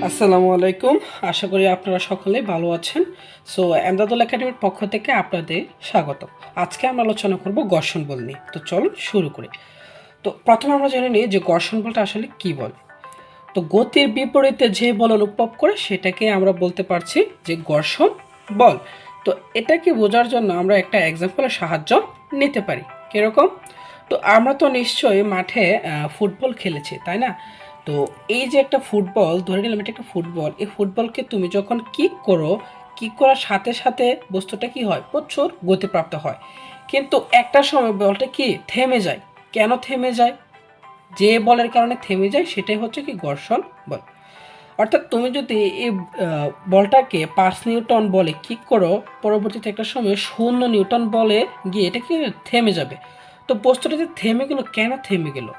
আসসালামু আলাইকুম। আশা করি আপনারা সকলেই ভালো আছেন। সো আমদাদুল একাডেমির পক্ষ থেকে আপনাদের স্বাগত। আজকে আমরা আলোচনা করব ঘর্ষণ বল নিয়ে। তো চলুন শুরু করি। তো প্রথমে আমরা জেনে নিই যে ঘর্ষণ বলটা আসলে কী বলে। তো গতির বিপরীতে যে বল অনুভব করে সেটাকে আমরা বলতে পারছি যে ঘর্ষণ বল। তো এটাকে বোঝার জন্য আমরা একটা এক্সাম্পলের সাহায্য নিতে পারি। কীরকম? তো আমরা তো নিশ্চয়ই মাঠে ফুটবল খেলেছি, তাই না? তো এই যে একটা ফুটবল, ধরে নিলাম এটা একটা ফুটবল, এই ফুটবলকে তুমি যখন কিক করো, কিক করার সাথে সাথে বস্তুটা কি হয়? প্রচুর গতিপ্রাপ্ত হয়। কিন্তু একটা সময় বলটা কি থেমে যায়। কেন থেমে যায়? যে বলের কারণে থেমে যায় সেটাই হচ্ছে কি ঘর্ষণ বল। অর্থাৎ তুমি যদি এই বলটাকে 5 নিউটন বলে কিক করো, পরবর্তীতে একটা সময় 0 নিউটন বলে গিয়ে এটা কি থেমে যাবে। তো বস্তুটা যে থেমে গেল, কেন থেমে গেল?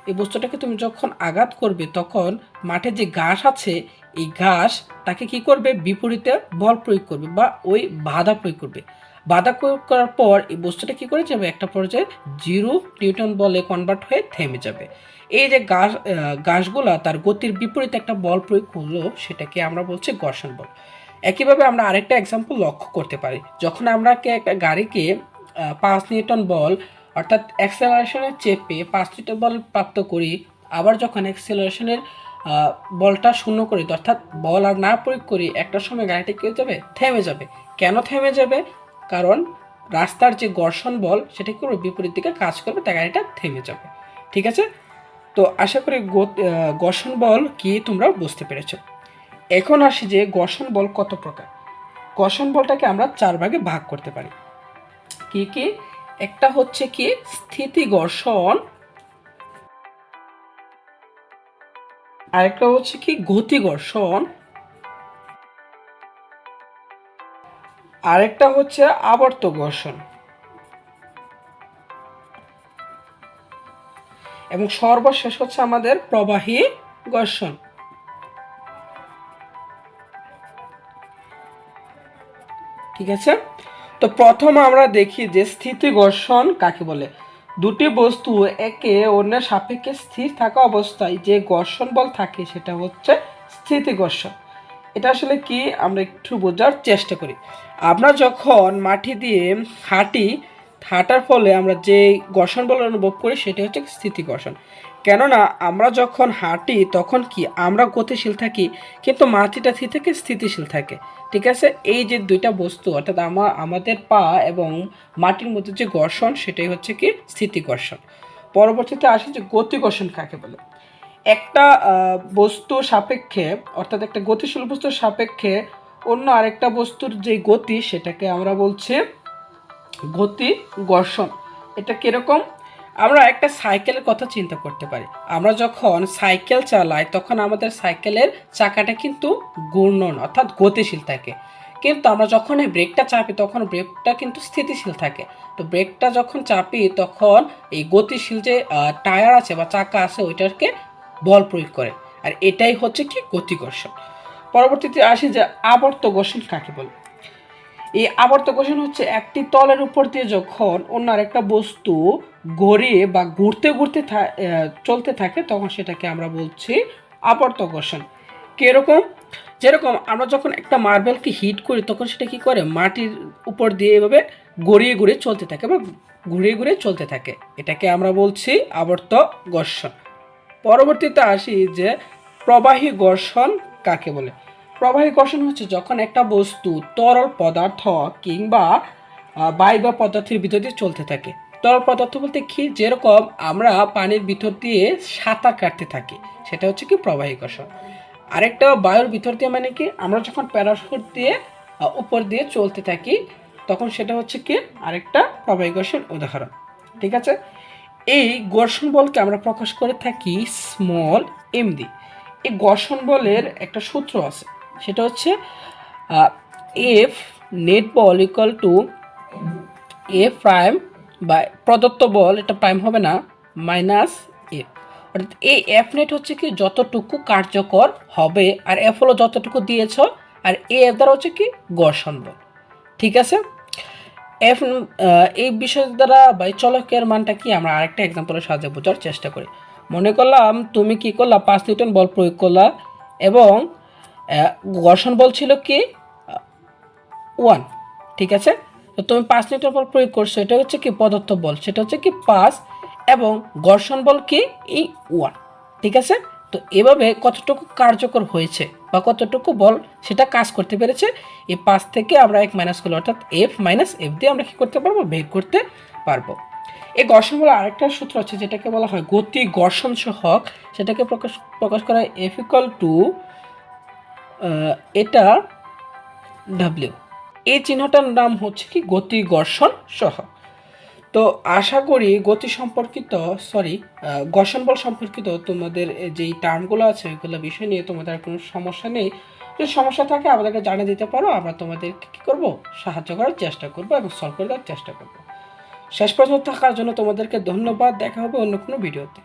এই বস্তুটাকে তুমি যখন আঘাত করবে তখন মাঠে যে ঘাস আছে এই ঘাস তাকে কি করবে? বিপরীতে বল প্রয়োগ করবে বা ওই বাধা প্রয়োগ করবে। বাধা প্রয়োগ করার পর এই বস্তুটা কি করে যাবে? একটা পর্যায়ে 0 নিউটন বলে কনভার্ট হয়ে থেমে যাবে। এই যে ঘাসগুলা তার গতির বিপরীতে একটা বল প্রয়োগ করলো, সেটাকে আমরা বলছি ঘর্ষণ বল। একইভাবে আমরা আরেকটা এক্সাম্পল লক্ষ্য করতে পারি। যখন আমরা একটা গাড়িকে 5 নিউটন বল অর্থাৎ অ্যাক্সেলারেশনের চেপে 5 নিউটন বল প্রাপ্ত করি, আবার যখন অ্যাক্সেলারেশনের বলটা শূন্য করি অর্থাৎ বল আর না প্রয়োগ করি, একটা সময় গাড়িটা কী হয়ে যাবে? থেমে যাবে। কেন থেমে যাবে? কারণ রাস্তার যে ঘর্ষণ বল সেটা কি করবে? বিপরীত দিকে কাজ করবে, তাই গাড়িটা থেমে যাবে। ঠিক আছে? তো আশা করি ঘর্ষণ বল কি তোমরা বুঝতে পেরেছ। এখন আসি যে ঘর্ষণ বল কত প্রকার। ঘর্ষণ বলটাকে আমরা 4 ভাগে ভাগ করতে পারি। কি কি? একটা হচ্ছে কি স্থিতি ঘর্ষণ, আরেকটা হচ্ছে কি গতি ঘর্ষণ, আরেকটা হচ্ছে আবর্ত ঘর্ষণ, এবং সর্বশেষ হচ্ছে আমাদের প্রবাহী ঘর্ষণ। ঠিক আছে? তো প্রথম আমরা দেখি যে স্থিতি ঘর্ষণ কাকে বলে। দুটি বস্তু একে অন্যের সাপেক্ষে স্থির থাকা অবস্থায় যে ঘর্ষণ বল থাকে সেটা হচ্ছে স্থিতি ঘর্ষণ। এটা আসলে কি আমরা একটু বোঝার চেষ্টা করি। আমরা যখন মাটি দিয়ে হাঁটার ফলে আমরা যে ঘর্ষণ বল অনুভব করি সেটা হচ্ছে স্থিতি ঘর্ষণ। কেননা আমরা যখন হাঁটি তখন কি আমরা গতিশীল থাকি, কিন্তু মাটিটা থেকে স্থিতিশীল থাকে। ঠিক আছে? এই যে দুইটা বস্তু অর্থাৎ আমাদের পা এবং মাটির মধ্যে যে ঘর্ষণ সেটাই হচ্ছে কি স্থিতি ঘর্ষণ। পরবর্তীতে আসি যে গতি ঘর্ষণ কাকে বলে। একটা বস্তু সাপেক্ষে অর্থাৎ একটা গতিশীল বস্তুর সাপেক্ষে অন্য আরেকটা বস্তুর যে গতি সেটাকে আমরা বলছি গতি ঘর্ষণ। এটা কিরকম? আমরা একটা সাইকেলের কথা চিন্তা করতে পারি। আমরা যখন সাইকেল চালাই তখন আমাদের সাইকেলের চাকাটা কিন্তু ঘূর্ণন অর্থাৎ গতিশীল থাকে, কিন্তু আমরা যখন এই ব্রেকটা চাপি তখন ব্রেকটা কিন্তু স্থিতিশীল থাকে। তো ব্রেকটা যখন চাপি তখন এই গতিশীল যে টায়ার আছে বা চাকা আছে ওইটাকে বল প্রয়োগ করে, আর এটাই হচ্ছে কি গতি ঘর্ষণ। পরবর্তীতে আসি যে আবর্ত ঘর্ষণ কাকে বলে। এই আবর্ত ঘর্ষণ হচ্ছে একটি তলের উপর দিয়ে যখন অন্য আরেকটা বস্তু গড়িয়ে বা ঘুরতে ঘুরতে চলতে থাকে তখন সেটাকে আমরা বলছি আবর্ত ঘর্ষণ। কিরকম? যেরকম আমরা যখন একটা মার্বেলকে হিট করি তখন সেটা কি করে? মাটির উপর দিয়ে এভাবে গড়িয়ে গড়িয়ে চলতে থাকে বা ঘুরিয়ে ঘুরিয়ে চলতে থাকে, এটাকে আমরা বলছি আবর্ত ঘর্ষণ। পরবর্তীতে আসি যে প্রবাহী ঘর্ষণ কাকে বলে। প্রবাহী ঘর্ষণ হচ্ছে যখন একটা বস্তু তরল পদার্থ কিংবা বায়ু বা পদার্থের ভিতর দিয়ে চলতে থাকে। তরল পদার্থ বলতে কি? যেরকম আমরা পানির ভিতর দিয়ে সাঁতার কাটতে থাকি সেটা হচ্ছে কি প্রবাহী ঘর্ষণ। আরেকটা বায়ুর ভিতর দিয়ে মানে কি আমরা যখন প্যারাশুট দিয়ে উপর দিয়ে চলতে থাকি তখন সেটা হচ্ছে কি আরেকটা প্রবাহী ঘর্ষণ উদাহরণ। ঠিক আছে? এই ঘর্ষণ বলকে আমরা প্রকাশ করে থাকি স্মল এম দিয়ে। এই ঘর্ষণ বলের একটা সূত্র আছে, সেটা হচ্ছে F net ball equal to A prime বা প্রদত্ত বল, এটা প্রাইম হবে না, মাইনাস এফ। অর্থাৎ এই এফ নেট হচ্ছে কি যতটুকু কার্যকর হবে, আর এফ হলো যতটুকু দিয়েছ, আর এফ দ্বারা হচ্ছে কি ঘর্ষণ বল। ঠিক আছে? এফ এই বিষয় দ্বারা বা চলকের মানটা কি আমরা আরেকটা এক্সাম্পলের সাহায্যে বোঝার চেষ্টা করি। মনে করলাম তুমি কি করলা 5 নিউটন বল প্রয়োগ করলা এবং ঘর্ষণ বল ছিল কি 1, ঠিক আছে। তো তুমি 5 নিউটন বল প্রয়োগ করছো, এটা হচ্ছে কি পদার্থ বল, সেটা হচ্ছে কি 5, এবং ঘর্ষণ বল কি এই 1, ঠিক আছে। তো এভাবে কতটুকু কার্যকর হয়েছে বা কতটুকু বল সেটা কাজ করতে পেরেছে, এই 5 থেকে আমরা 1 মাইনাস করলে অর্থাৎ F মাইনাস F দিয়ে আমরা কী করতে পারবো, বের করতে পারবো। এই ঘর্ষণ বলের আরেকটা সূত্র আছে যেটাকে বলা হয় গতি ঘর্ষণ সহগ, সেটাকে প্রকাশ করা হয় F ইকুয়াল টু এটা W। এই চিহ্নটার নাম হচ্ছে কি গতি ঘর্ষণ সহগ। তো আশা করি ঘর্ষণ বল সম্পর্কিত তোমাদের যেই টার্মগুলো আছে ওইগুলো বিষয় নিয়ে তোমাদের কোনো সমস্যা নেই। যদি সমস্যা থাকে আমাদেরকে জানিয়ে দিতে পারো, আমরা তোমাদেরকে কী করবো, সাহায্য করার চেষ্টা করবো এবং সলভ করে দেওয়ার চেষ্টা করবো। শেষ পর্যন্ত থাকার জন্য তোমাদেরকে ধন্যবাদ। দেখা হবে অন্য কোনো ভিডিওতে।